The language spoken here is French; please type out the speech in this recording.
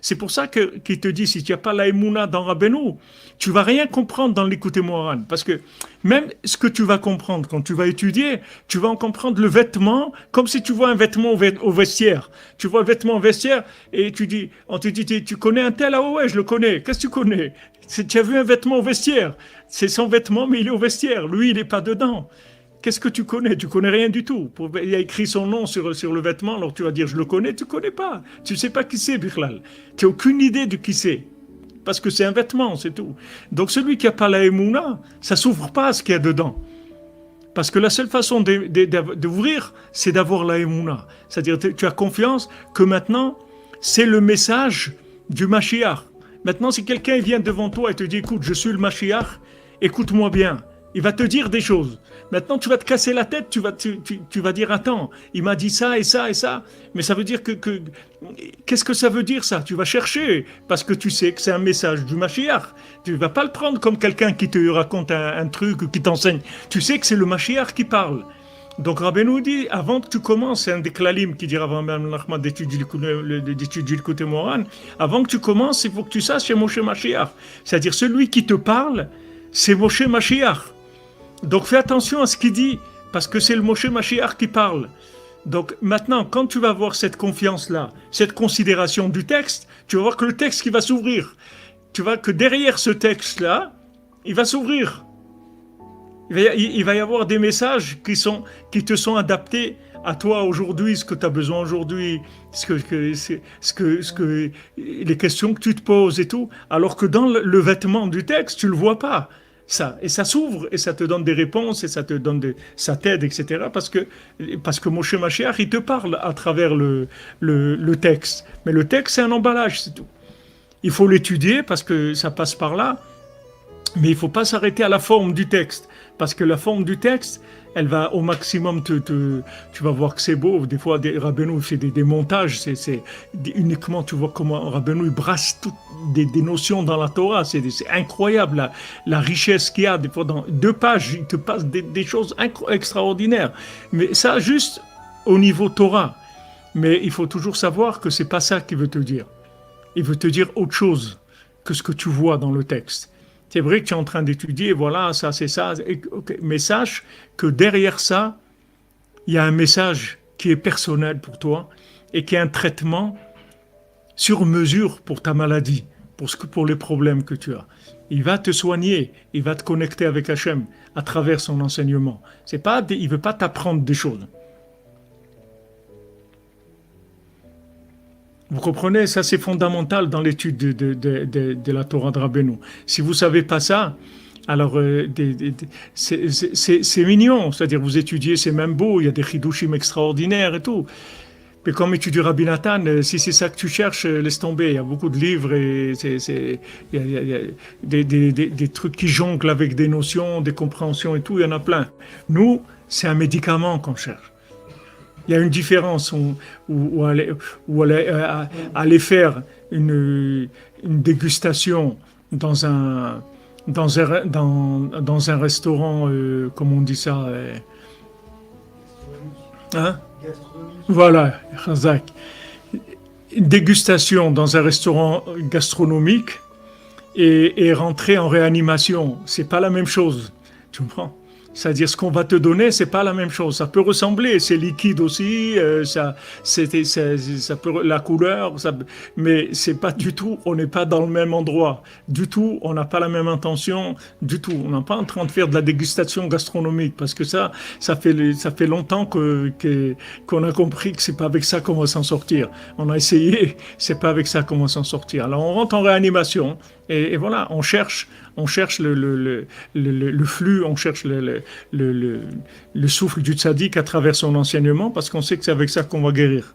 C'est pour ça qu'il te dit, si tu n'as pas la émouna dans Rabbeinu, tu vas rien comprendre dans l'écouter Moharan. Parce que même ce que tu vas comprendre quand tu vas étudier, tu vas en comprendre le vêtement, comme si tu vois un vêtement au vestiaire. Tu vois le vêtement au vestiaire et on te dit, tu connais un tel? Ah ouais, je le connais. Qu'est-ce que tu connais? Tu as vu un vêtement au vestiaire. C'est son vêtement, mais il est au vestiaire. Lui, il n'est pas dedans. Qu'est-ce que tu connais? Tu connais rien du tout. Il a écrit son nom sur le vêtement, alors tu vas dire, je le connais, tu connais pas. Tu sais pas qui c'est, Bichlal. Tu n'as aucune idée de qui c'est. Parce que c'est un vêtement, c'est tout. Donc celui qui n'a pas la émouna, ça s'ouvre pas à ce qu'il y a dedans. Parce que la seule façon d'ouvrir, c'est d'avoir la émouna. C'est-à-dire, tu as confiance que maintenant, c'est le message du Mashiach. Maintenant, si quelqu'un vient devant toi et te dit, écoute, je suis le Mashiach, écoute-moi bien. Il va te dire des choses. Maintenant, tu vas te casser la tête, tu vas dire, attends, il m'a dit ça et ça et ça, mais ça veut dire qu'est-ce que ça veut dire ça? Tu vas chercher, parce que tu sais que c'est un message du Mashiach. Tu ne vas pas le prendre comme quelqu'un qui te raconte un truc ou qui t'enseigne. Tu sais que c'est le Mashiach qui parle. Donc Rabbeinu dit, avant que tu commences, c'est un des klalim qui dit avant même l'Achmad d'étudier le côté Moran, avant que tu commences, il faut que tu saches c'est Moshe Mashiach. C'est-à-dire celui qui te parle, c'est Moshe Mashiach. Donc fais attention à ce qu'il dit, parce que c'est le Moshe Mashiach qui parle. Donc maintenant, quand tu vas avoir cette confiance-là, cette considération du texte, tu vas voir que le texte qui va s'ouvrir, tu vois que derrière ce texte-là, il va s'ouvrir. Il va y avoir des messages qui te sont adaptés à toi aujourd'hui, ce que tu as besoin aujourd'hui, les questions que tu te poses et tout, alors que dans le vêtement du texte, tu le vois pas. Ça, et ça s'ouvre, et ça te donne des réponses, et ça t'aide, etc. Parce que Moshe Mashiach, il te parle à travers le texte. Mais le texte, c'est un emballage, c'est tout. Il faut l'étudier, parce que ça passe par là, mais il ne faut pas s'arrêter à la forme du texte. Parce que la forme du texte, elle va au maximum tu vas voir que c'est beau. Des fois, Rabbeinu fait des montages. Uniquement, tu vois comment Rabbeinu brasse toutes des notions dans la Torah. C'est incroyable la richesse qu'il y a. Des fois, dans 2 pages, il te passe des choses extraordinaires. Mais ça, juste au niveau Torah. Mais il faut toujours savoir que c'est pas ça qu'il veut te dire. Il veut te dire autre chose que ce que tu vois dans le texte. C'est vrai que tu es en train d'étudier, voilà, ça c'est ça, okay. Mais sache que derrière ça, il y a un message qui est personnel pour toi et qui est un traitement sur mesure pour ta maladie, pour les problèmes que tu as. Il va te soigner, il va te connecter avec Hachem à travers son enseignement. Il ne veut pas t'apprendre des choses. Vous comprenez, ça c'est fondamental dans l'étude de la Torah de Rabbeinu. Si vous ne savez pas ça, alors c'est mignon, c'est-à-dire vous étudiez, c'est même beau, il y a des chidushim extraordinaires et tout. Mais comme étudier Rabbi Nathan, si c'est ça que tu cherches, laisse tomber. Il y a beaucoup de livres et il y a des trucs qui jonglent avec des notions, des compréhensions et tout, il y en a plein. Nous, c'est un médicament qu'on cherche. Il y a une différence où aller faire une dégustation dans un restaurant, comment on dit ça, hein? Voilà, Razak. Une dégustation dans un restaurant gastronomique et rentrer en réanimation, c'est pas la même chose. Tu comprends? C'est-à-dire ce qu'on va te donner, c'est pas la même chose. Ça peut ressembler, c'est liquide aussi, ça peut la couleur, mais c'est pas du tout. On n'est pas dans le même endroit, du tout. On n'a pas la même intention, du tout. On n'est pas en train de faire de la dégustation gastronomique parce que ça fait longtemps qu'on a compris que c'est pas avec ça qu'on va s'en sortir. On a essayé, c'est pas avec ça qu'on va s'en sortir. Alors on rentre en réanimation et voilà, on cherche le flux, on cherche le souffle du tzaddik à travers son enseignement parce qu'on sait que c'est avec ça qu'on va guérir.